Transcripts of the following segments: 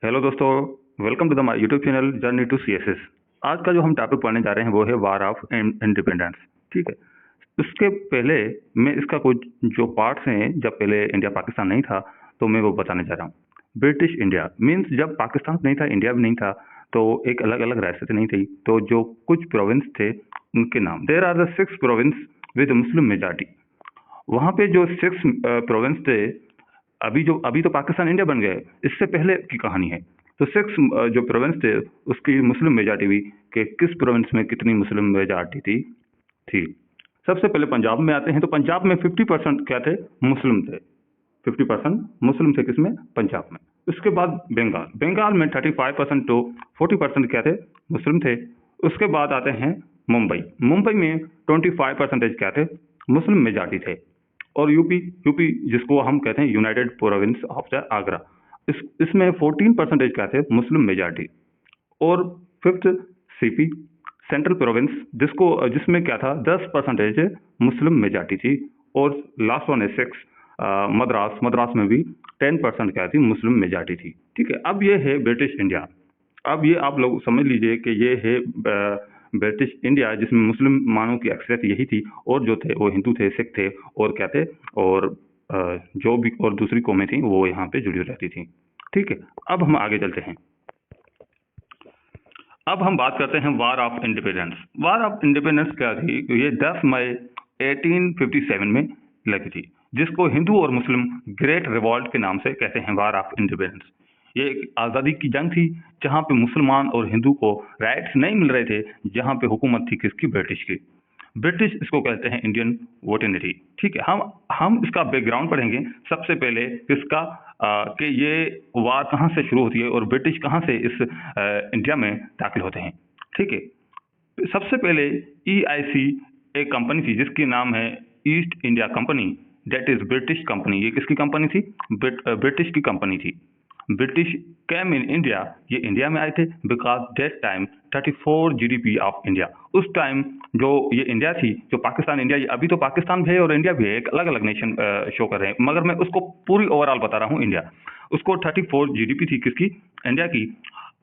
Hello दोस्तों, welcome to the my YouTube channel journey to CSS. आज का जो हम टॉपिक पढ़ने जा रहे हैं वो है वार ऑफ इंडिपेंडेंस। ठीक है। उसके पहले मैं इसका कुछ जो पार्ट्स हैं, जब पहले इंडिया पाकिस्तान नहीं था तो मैं वो बताने जा रहा हूँ। ब्रिटिश इंडिया मीन्स जब पाकिस्तान नहीं था, इंडिया भी नहीं था, तो एक अलग अलग रियासतें नहीं थी, तो जो कुछ प्रोविंस थे उनके नाम, there are the 6 province with Muslim majority. वहाँ पे जो 6 प्रोविंस थे, अभी तो पाकिस्तान इंडिया बन गए, इससे पहले की कहानी है। तो 6 जो प्रोविंस थे उसकी मुस्लिम मेजॉरिटी हुई कि किस प्रोविंस में कितनी मुस्लिम मेजॉरिटी थी। सबसे पहले पंजाब में आते हैं, तो पंजाब में 50% क्या थे? मुस्लिम थे। 50% मुस्लिम थे किसमें? पंजाब में। उसके बाद बंगाल में 35% टू 40% क्या थे? मुस्लिम थे। उसके बाद आते हैं मुंबई में 25% क्या थे? मुस्लिम मेजॉरिटी थे। और यूपी जिसको हम कहते हैं United province of the Agra, इसमें 14% क्या थे? Muslim majority. और फिफ्थ सीपी सेंट्रल प्रोविंस, जिसमें क्या था? 10% मुस्लिम मेजॉरिटी थी। और लास्ट वन है 6 मद्रास में भी 10% क्या थी? मुस्लिम मेजॉरिटी थी। ठीक है। अब ये है ब्रिटिश इंडिया। अब ये आप लोग समझ लीजिए कि ये है ब्रिटिश इंडिया, जिसमें मुसलमानों की अक्सरियत यही थी, और जो थे वो हिंदू थे, सिख थे, और क्या थे, और जो भी और दूसरी कौमें थी वो यहाँ पे जुड़ी रहती थी। ठीक है। अब हम आगे चलते हैं। अब हम बात करते हैं war of independence. War of independence क्या थी? ये 10 मई 1857 में लगी थी, जिसको हिंदू और मुस्लिम ग्रेट रिवॉल्ट के नाम से कहते हैं, वार ऑफ इंडिपेंडेंस। ये एक आज़ादी की जंग थी, जहाँ पे मुसलमान और हिंदू को राइट्स नहीं मिल रहे थे, जहाँ पे हुकूमत थी किसकी? ब्रिटिश की। ब्रिटिश इसको कहते हैं इंडियन वोटिनिटी। ठीक है। हम इसका बैकग्राउंड पढ़ेंगे सबसे पहले किसका, कि ये वार कहाँ से शुरू होती है और ब्रिटिश कहाँ से इस इंडिया में दाखिल होते हैं। ठीक है। सबसे पहले EIC एक कंपनी थी जिसकी नाम है east India company, that is British company. ये किसकी कंपनी थी? ब्रिटिश की कंपनी थी। ब्रिटिश कैम इन इंडिया, ये इंडिया में आए थे because that time 34 GDP of India. उस टाइम जो ये इंडिया थी, जो पाकिस्तान इंडिया, ये अभी तो पाकिस्तान भी है और इंडिया भी है, एक अलग अलग नेशन शो कर रहे हैं, मगर मैं उसको पूरी ओवरऑल बता रहा हूँ। इंडिया, उसको 34 GDP थी किसकी? इंडिया की।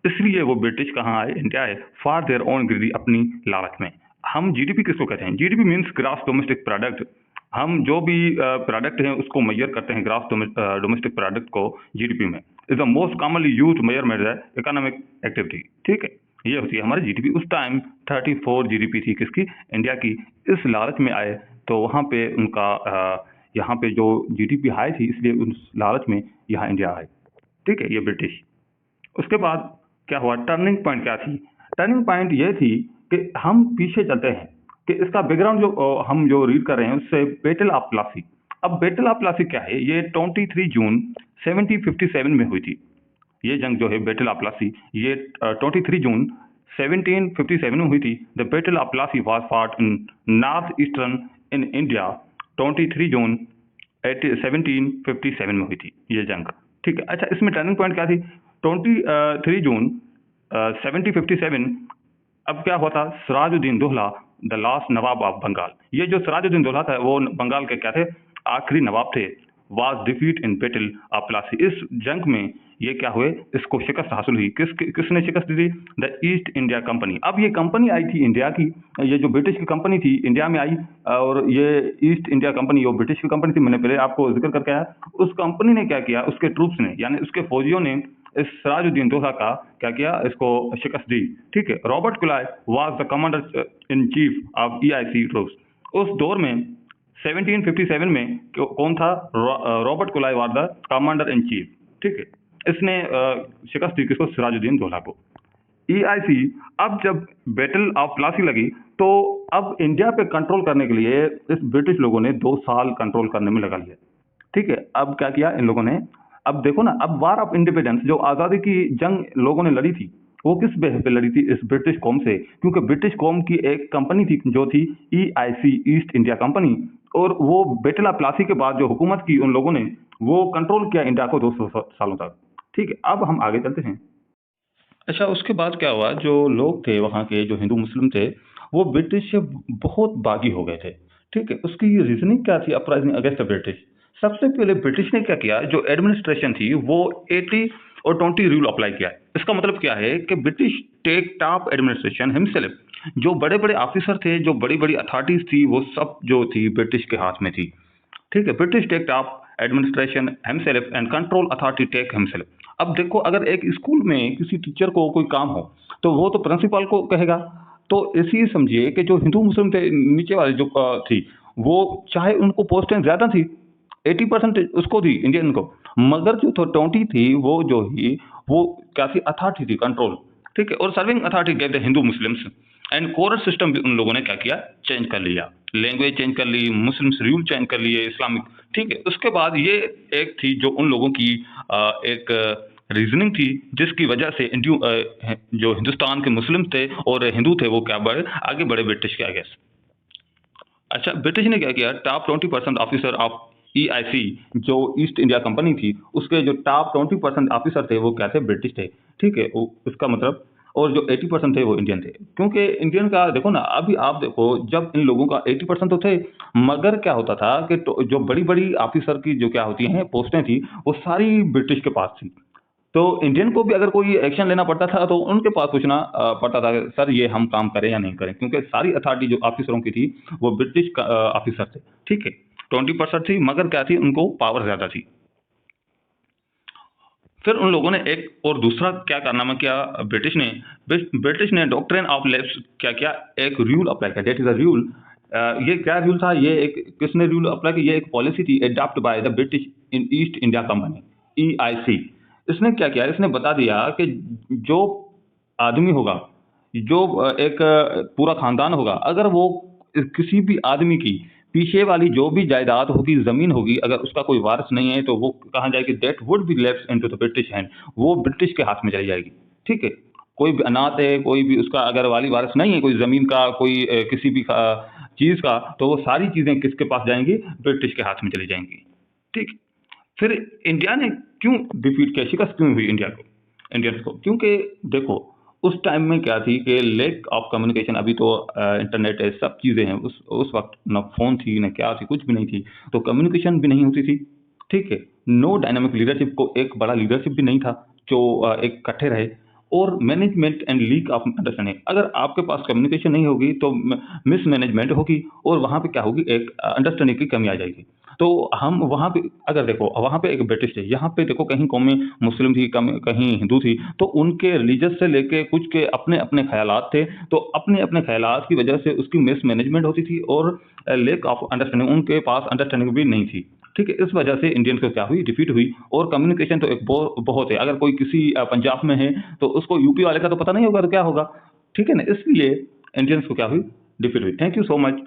इसलिए वो ब्रिटिश कहाँ आए? इंडिया है, फॉर देयर ओन ग्रीडी, अपनी लालच में। हम जीडीपी किसको कहते हैं? GDP means grass domestic product. हम जो भी प्रोडक्ट हैं उसको मेजर करते हैं ग्रास डोमेस्टिक प्रोडक्ट को जीडीपी में। Is the most commonly use measurement है इकोनॉमिक एक्टिविटी। ठीक है। ये होती है हमारी जीडीपी। उस टाइम 34 जीडीपी थी किसकी? इंडिया की। इस लालच में आए तो वहाँ पे उनका यहाँ पे जो जीडीपी हाई थी, इसलिए उस लालच में यहाँ इंडिया आए। ठीक है। ये ब्रिटिश। उसके बाद क्या हुआ? टर्निंग पॉइंट क्या थी? टर्निंग पॉइंट ये थी कि हम पीछे चलते हैं, कि इसका बैकग्राउंड जो हम जो रीड कर रहे हैं उससे, बैटल ऑफ प्लासी। अब बैटल ऑफ प्लासी क्या है? ये 23 जून 1757 में हुई थी। ये जंग जो है बैटल ऑफ प्लासी, ये 23 जून 1757 में हुई थी। The battle of Plassey was fought in north eastern in India 23 जून 1757 में हुई थी ये जंग। ठीक है। अच्छा, इसमें टर्निंग पॉइंट क्या थी? 23 जून 1757। अब क्या हुआ था? Sirajuddin Daulah, the last nawab of Bengal, ये जो सिराजुद्दीन दोहला था वो बंगाल के क्या थे? आखिरी नवाब थे। Was defeat in battle of Plassey. इस जंग में ये क्या हुए? इसको शिकस्त हासिल हुई। किसने शिकस्त दी थी? The east India company. अब ये कंपनी आई थी इंडिया की, ये जो ब्रिटिश की कंपनी थी इंडिया में आई, और ये ईस्ट इंडिया कंपनी वो ब्रिटिश की कंपनी थी। मैंने पहले आपको जिक्र करके आया। उस कंपनी ने क्या किया? उसके ट्रूप्स ने, यानी उसके फौजियों ने इस सिराजुद्दीन दोहला का क्या किया? इसको शिकस्त दी। ठीक है। Robert Clive was the commander in chief of EIC troops. उस दौर में 1757 में कौन था? Robert Clive was the commander in chief. ठीक है। इसने शिकस्त दी किसको? सिराजुद्दीन दोहला को। EIC, अब जब बैटल ऑफ प्लासी लगी तो अब इंडिया पे कंट्रोल करने के लिए इस ब्रिटिश लोगों ने 2 साल कंट्रोल करने में लगा लिया। ठीक है। अब क्या किया इन लोगों ने? अब देखो ना, अब वार ऑफ इंडिपेंडेंस, जो आज़ादी की जंग लोगों ने लड़ी थी, वो किस बेस पे लड़ी थी? इस ब्रिटिश कौम से। क्योंकि ब्रिटिश कौम की एक कंपनी थी जो थी EIC, ईस्ट इंडिया कंपनी, और वो बैटल ऑफ प्लासी के बाद जो हुकूमत की उन लोगों ने, वो कंट्रोल किया इंडिया को 200 सालों तक। ठीक है। अब हम आगे चलते हैं। अच्छा, उसके बाद क्या हुआ? जो लोग थे वहाँ के, जो हिंदू मुस्लिम थे, वो ब्रिटिश से बहुत बागी हो गए थे। ठीक है। उसकी रीजनिंग क्या थी? Uprising against the British. सबसे पहले ब्रिटिश ने क्या किया? जो एडमिनिस्ट्रेशन थी वो 80 और 20 रूल अप्लाई किया है। इसका मतलब क्या है कि British take top administration himself, जो बड़े बड़े ऑफिसर थे, जो बड़ी बड़ी अथॉरिटीज थी, वो सब जो थी ब्रिटिश के हाथ में थी। ठीक है, British take top administration himself and control authority take himself. अब देखो, अगर एक स्कूल में किसी टीचर को कोई काम हो तो वो तो प्रिंसिपल को कहेगा। तो इसी समझिए कि जो हिंदू मुस्लिम थे नीचे वाले जो थी, वो चाहे उनको पोस्टें ज्यादा थी, 80% उसको थी इंडियन को, मगर जो 20 थी वो जो ही वो क्या थी, अथॉरिटी थी, कंट्रोल। ठीक है, और सर्विंग अथॉरिटी कहते हैं Hindu Muslims. And chorus system भी उन लोगों ने क्या किया, चेंज कर लिया, लैंग्वेज चेंज कर ली, मुस्लिम्स रूल चेंज कर लिए, इस्लामिक। ठीक है, उसके बाद ये एक थी जो उन लोगों की एक रीजनिंग थी, जिसकी वजह से जो हिंदुस्तान के मुस्लिम थे और हिंदू थे, वो क्या बढ़े, आगे बढ़े ब्रिटिश के आगे। अच्छा, ब्रिटिश ने क्या किया, टॉप 20% ऑफिसर ऑफ EIC, जो ईस्ट इंडिया कंपनी थी, उसके जो टॉप 20% ऑफिसर थे वो क्या थे, ब्रिटिश थे। ठीक है, इसका मतलब, और जो 80% थे वो इंडियन थे। क्योंकि इंडियन का देखो ना, अभी आप देखो, जब इन लोगों का 80% तो थे, मगर क्या होता था कि जो बड़ी बड़ी ऑफिसर की जो क्या होती हैं पोस्टें थी, वो सारी ब्रिटिश के पास थी। तो इंडियन को भी अगर कोई एक्शन लेना पड़ता था तो उनके पास पूछना पड़ता था, सर ये हम काम करें या नहीं करें, क्योंकि सारी अथॉरिटी जो ऑफिसरों की थी वो ब्रिटिश ऑफिसर थे। ठीक है, 20% थी, मगर क्या थी, उनको पावर ज्यादा थी। फिर उन लोगों ने एक और दूसरा क्या कारनामा किया, ब्रिटिश ने डॉक्ट्रिन ऑफ लेफ्ट क्या किया, एक रूल अप्लाई किया, दैट इज अ रूल। ये क्या रूल था, ये एक किसने रूल अप्लाई किया, ये एक पॉलिसी थी adopt by the British in east India company, EIC। इसने क्या किया, इसने बता दिया कि जो आदमी होगा, जो एक पूरा खानदान होगा, अगर वो किसी भी आदमी की पीछे वाली जो भी जायदाद होगी, जमीन होगी, अगर उसका कोई वारिस नहीं है तो वो कहाँ जाएगी, that would be left into the British hand, वो ब्रिटिश के हाथ में चली जाएगी। ठीक है, कोई भी अनाथ है, कोई भी उसका अगर वाली वारिस नहीं है, कोई जमीन का, कोई किसी भी चीज का, तो वो सारी चीजें किसके पास जाएंगी, ब्रिटिश के हाथ में चली जाएंगी। ठीक। फिर इंडिया ने क्यों डिफीट किया, शिकस्त क्यों हुई इंडियंस को, क्योंकि देखो उस टाइम में क्या थी कि लैक ऑफ कम्युनिकेशन, अभी तो इंटरनेट है, सब चीज़ें हैं, उस वक्त न फोन थी, न क्या थी, कुछ भी नहीं थी, तो कम्युनिकेशन भी नहीं होती थी। ठीक है, नो डायनामिक लीडरशिप, को एक बड़ा लीडरशिप भी नहीं था जो एक इकट्ठे रहे, और management and leak of understanding. अगर आपके पास कम्युनिकेशन नहीं होगी तो मिसमैनेजमेंट होगी, और वहाँ पे क्या होगी, एक अंडरस्टैंडिंग की कमी आ जाएगी। तो हम वहाँ पे अगर देखो, वहाँ पे एक ब्रिटिश थे, यहाँ पे देखो कहीं कौमें मुस्लिम थी, कहीं हिंदू थी, तो उनके रिलीजियस से लेके कुछ के अपने अपने ख्यालात थे, तो अपने अपने ख्यालात की वजह से उसकी मिसमैनेजमेंट होती थी, और लेक ऑफ अंडरस्टैंडिंग, उनके पास अंडरस्टैंडिंग भी नहीं थी। ठीक है, इस वजह से इंडियंस को क्या हुई, डिफीट हुई। और कम्युनिकेशन तो एक बहुत है, अगर कोई किसी पंजाब में है तो उसको यूपी वाले का तो पता नहीं होगा तो क्या होगा। ठीक है ना, इसलिए इंडियंस को क्या हुई, डिफीट हुई। Thank you so much.